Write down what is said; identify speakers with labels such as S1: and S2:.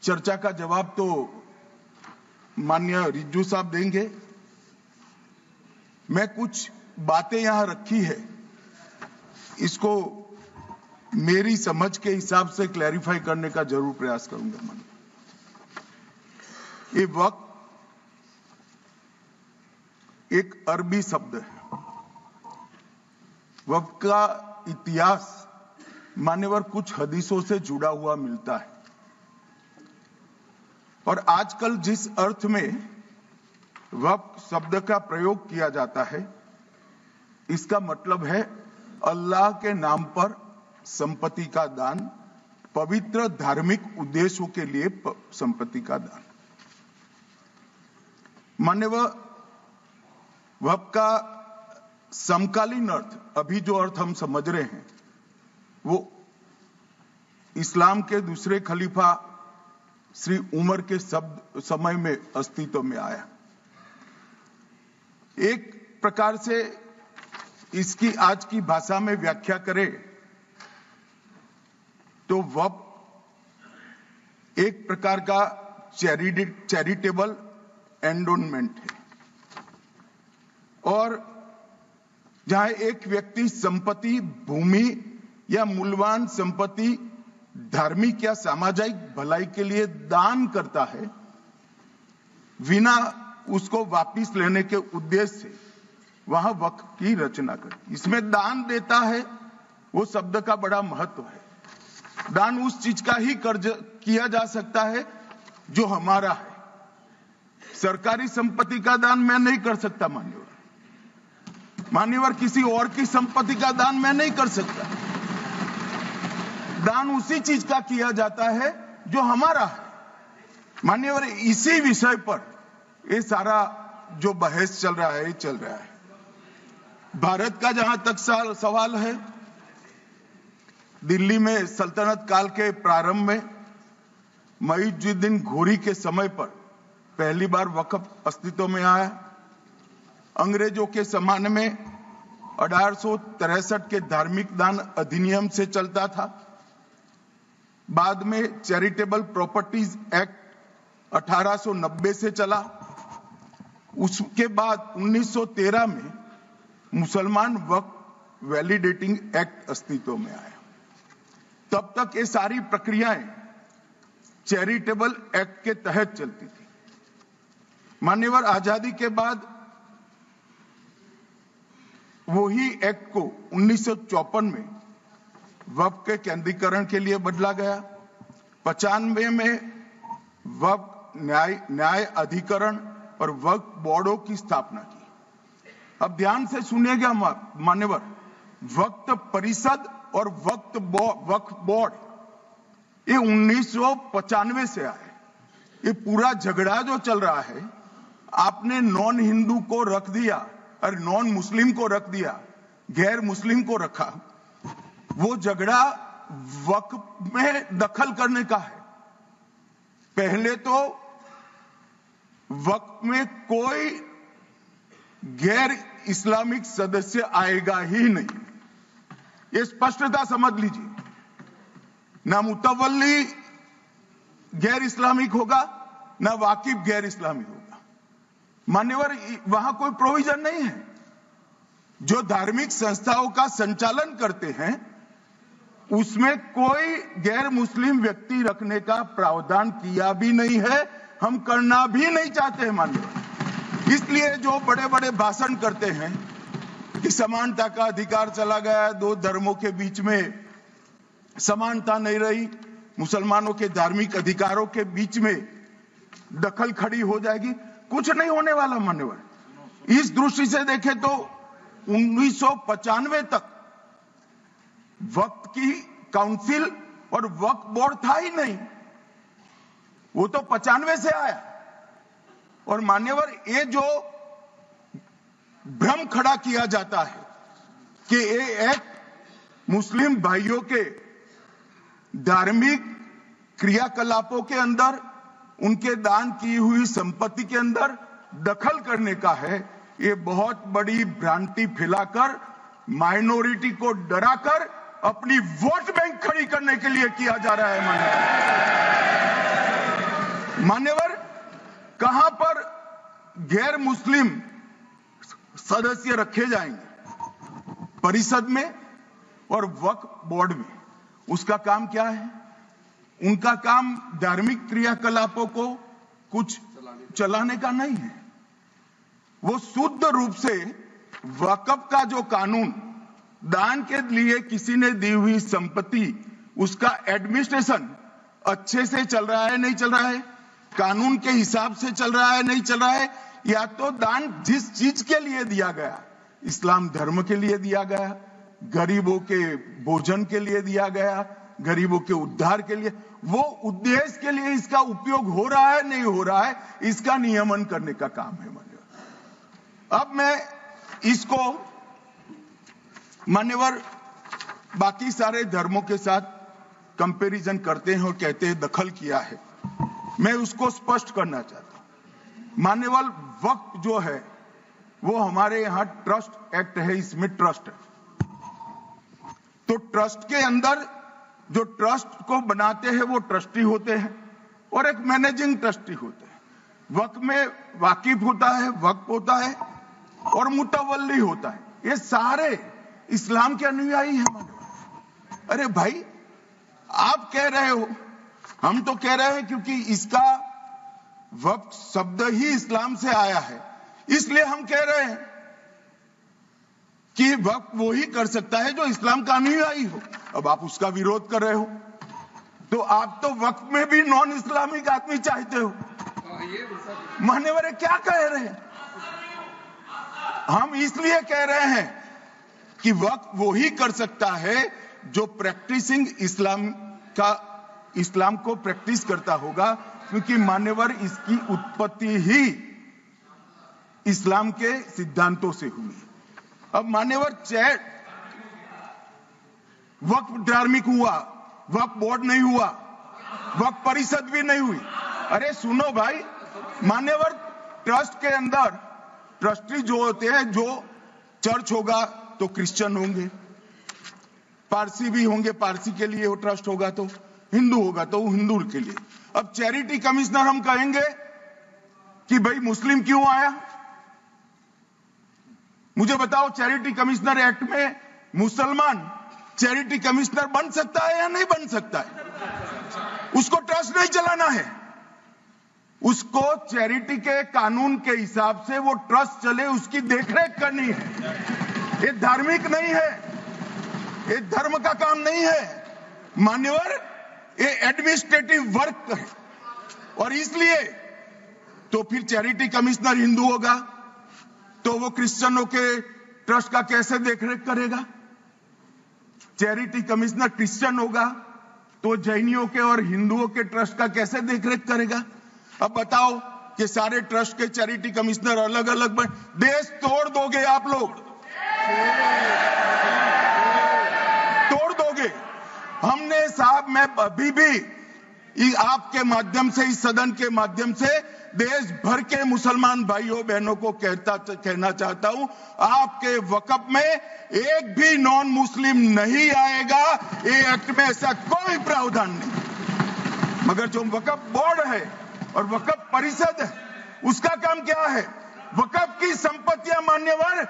S1: चर्चा का जवाब तो माननीय रिज्जू साहब देंगे। मैं कुछ बातें यहां रखी है, इसको मेरी समझ के हिसाब से क्लैरिफाई करने का जरूर प्रयास करूंगा। ये वक्त एक अरबी शब्द है। वक्त का इतिहास मान्यवर कुछ हदीसों से जुड़ा हुआ मिलता है, और आजकल जिस अर्थ में वक्त शब्द का प्रयोग किया जाता है, इसका मतलब है अल्लाह के नाम पर संपत्ति का दान, पवित्र धार्मिक उद्देश्यों के लिए संपत्ति का दान। मान्यवर वक्त का समकालीन अर्थ, अभी जो अर्थ हम समझ रहे हैं, वो इस्लाम के दूसरे खलीफा श्री उमर के समय में अस्तित्व में आया। एक प्रकार से इसकी आज की भाषा में व्याख्या करें तो वक्फ एक प्रकार का चैरिटेबल एंडोनमेंट है, और जहां एक व्यक्ति संपत्ति, भूमि या मूल्यवान संपत्ति धार्मिक या सामाजिक भलाई के लिए दान करता है, बिना उसको वापस लेने के उद्देश्य से, वहां वक्फ की रचना कर। इसमें दान देता है, वो शब्द का बड़ा महत्व है। दान उस चीज का ही कर्ज किया जा सकता है जो हमारा है। सरकारी संपत्ति का दान मैं नहीं कर सकता मान्यवर, किसी और की संपत्ति का दान मैं नहीं कर सकता। दान उसी चीज का किया जाता है जो हमारा है मान्यवर। इसी विषय पर ये सारा जो बहस चल रहा है। भारत का जहां तक सवाल है, दिल्ली में सल्तनत काल के प्रारंभ में मुइज़्ज़ुद्दीन घोरी के समय पर पहली बार वक्फ अस्तित्व में आया। अंग्रेजों के जमाने में 1863 के धार्मिक दान अधिनियम से चलता था। बाद में चैरिटेबल प्रॉपर्टीज एक्ट 1890 से चला। उसके बाद 1913 में मुसलमान वक्फ वैलिडेटिंग एक्ट अस्तित्व में आया। तब तक ये सारी प्रक्रियाएं चैरिटेबल एक्ट के तहत चलती थी। मान्यवर आजादी के बाद वही एक्ट को 1954 में वक्फ के केंद्रीकरण के लिए बदला गया। 95 में वक्फ न्याय अधिकरण और वक्फ बोर्डों की स्थापना की। अब ध्यान से सुनिएगा मान्यवर, वक्फ परिषद और वक्फ बोर्ड ये 1995 से आए। ये पूरा झगड़ा जो चल रहा है, आपने नॉन हिंदू को रख दिया और नॉन मुस्लिम को रख दिया, गैर मुस्लिम को रखा। वो झगड़ा वक्फ में दखल करने का है। पहले तो वक्फ में कोई गैर इस्लामिक सदस्य आएगा ही नहीं, ये स्पष्टता समझ लीजिए। ना मुतवल्ली गैर इस्लामिक होगा, ना वाकिफ गैर इस्लामिक होगा। मान्यवर वहां कोई प्रोविजन नहीं है। जो धार्मिक संस्थाओं का संचालन करते हैं, उसमें कोई गैर मुस्लिम व्यक्ति रखने का प्रावधान किया भी नहीं है, हम करना भी नहीं चाहते हैं मान्यवर। इसलिए जो बड़े बड़े भाषण करते हैं कि समानता का अधिकार चला गया, दो धर्मों के बीच में समानता नहीं रही, मुसलमानों के धार्मिक अधिकारों के बीच में दखल खड़ी हो जाएगी, कुछ नहीं होने वाला मान्यवर। इस दृष्टि से देखें तो 1995 तक वक्फ की काउंसिल और वक्फ बोर्ड था ही नहीं, वो तो 95 से आया। और मान्यवर ये जो भ्रम खड़ा किया जाता है कि ये एक मुस्लिम भाइयों के धार्मिक क्रियाकलापों के अंदर, उनके दान की हुई संपत्ति के अंदर दखल करने का है, ये बहुत बड़ी भ्रांति फैलाकर माइनॉरिटी को डराकर अपनी वोट बैंक खड़ी करने के लिए किया जा रहा है। मान्यवर, कहां पर गैर मुस्लिम सदस्य रखे जाएंगे? परिषद में और वक्फ बोर्ड में। उसका काम क्या है? उनका काम धार्मिक क्रियाकलापों को कुछ चलाने का नहीं है। वो शुद्ध रूप से वक्फ का जो कानून, दान के लिए किसी ने दी हुई संपत्ति, उसका एडमिनिस्ट्रेशन अच्छे से चल रहा है नहीं चल रहा है, कानून के हिसाब से चल रहा है नहीं चल रहा है, या तो दान जिस चीज के लिए दिया गया, इस्लाम धर्म के लिए दिया गया, गरीबों के भोजन के लिए दिया गया, गरीबों के उद्धार के लिए, वो उद्देश्य के लिए इसका उपयोग हो रहा है नहीं हो रहा है, इसका नियमन करने का काम है मान्यवर। अब मैं इसको मान्यवर बाकी सारे धर्मों के साथ कंपैरिजन करते हैं और कहते हैं दखल किया है। मैं उसको स्पष्ट करना चाहता हूं। मान्यवर, वक्फ जो है वो हमारे यहां ट्रस्ट एक्ट है, इसमें ट्रस्ट है। तो ट्रस्ट के अंदर जो ट्रस्ट को बनाते हैं वो ट्रस्टी होते हैं और एक मैनेजिंग ट्रस्टी होते हैं। वक्फ में वाकिफ होता है, वक्फ होता है और मुतवल्ली होता है। ये सारे इस्लाम के अनुयायी हैं मान्यवर। अरे भाई, आप कह रहे हो, हम तो कह रहे हैं क्योंकि इसका वक्फ शब्द ही इस्लाम से आया है, इसलिए हम कह रहे हैं कि वक्फ वो ही कर सकता है जो इस्लाम का अनुयायी हो। अब आप उसका विरोध कर रहे हो, तो आप तो वक्फ में भी नॉन इस्लामिक आदमी चाहते हो। मान्यवर, क्या कह रहे हैं? हम इसलिए कह रहे हैं कि वक्फ वो ही कर सकता है जो प्रैक्टिसिंग इस्लाम को प्रैक्टिस करता होगा, क्योंकि मान्यवर इसकी उत्पत्ति ही इस्लाम के सिद्धांतों से हुई। अब मान्यवर, वक्फ धार्मिक हुआ, वक्फ बोर्ड नहीं हुआ, वक्फ परिषद भी नहीं हुई। अरे सुनो भाई, मान्यवर, ट्रस्ट के अंदर ट्रस्टी जो होते हैं, जो चर्च होगा तो क्रिश्चियन होंगे, पारसी भी होंगे, पारसी के लिए वो ट्रस्ट होगा, तो हिंदू होगा तो हिंदू के लिए। अब चैरिटी कमिश्नर हम कहेंगे कि भाई मुस्लिम क्यों आया? मुझे बताओ, चैरिटी कमिश्नर एक्ट में मुसलमान चैरिटी कमिश्नर बन सकता है या नहीं बन सकता है? उसको ट्रस्ट नहीं चलाना है, उसको चैरिटी के कानून के हिसाब से वो ट्रस्ट चले, उसकी देखरेख करनी है। ये धार्मिक नहीं है, ये धर्म का काम नहीं है मान्यवर, ये एडमिनिस्ट्रेटिव वर्क है। और इसलिए तो फिर चैरिटी कमिश्नर हिंदू होगा तो वो क्रिश्चियनों के ट्रस्ट का कैसे देखरेख करेगा? चैरिटी कमिश्नर क्रिश्चियन होगा तो जैनियों के और हिंदुओं के ट्रस्ट का कैसे देखरेख करेगा? अब बताओ कि सारे ट्रस्ट के चैरिटी कमिश्नर अलग अलग बन, देश तोड़ दोगे आप लोग, तोड़ दोगे। हमने साहब, मैं अभी भी आपके माध्यम से, इस सदन के माध्यम से देश भर के मुसलमान भाइयों बहनों को कहना चाहता हूं, आपके वक्फ में एक भी नॉन मुस्लिम नहीं आएगा। ये एक्ट में ऐसा कोई प्रावधान नहीं। मगर जो वक्फ बोर्ड है और वक्फ परिषद है, उसका काम क्या है? वक्फ की संपत्तियां मान्यवर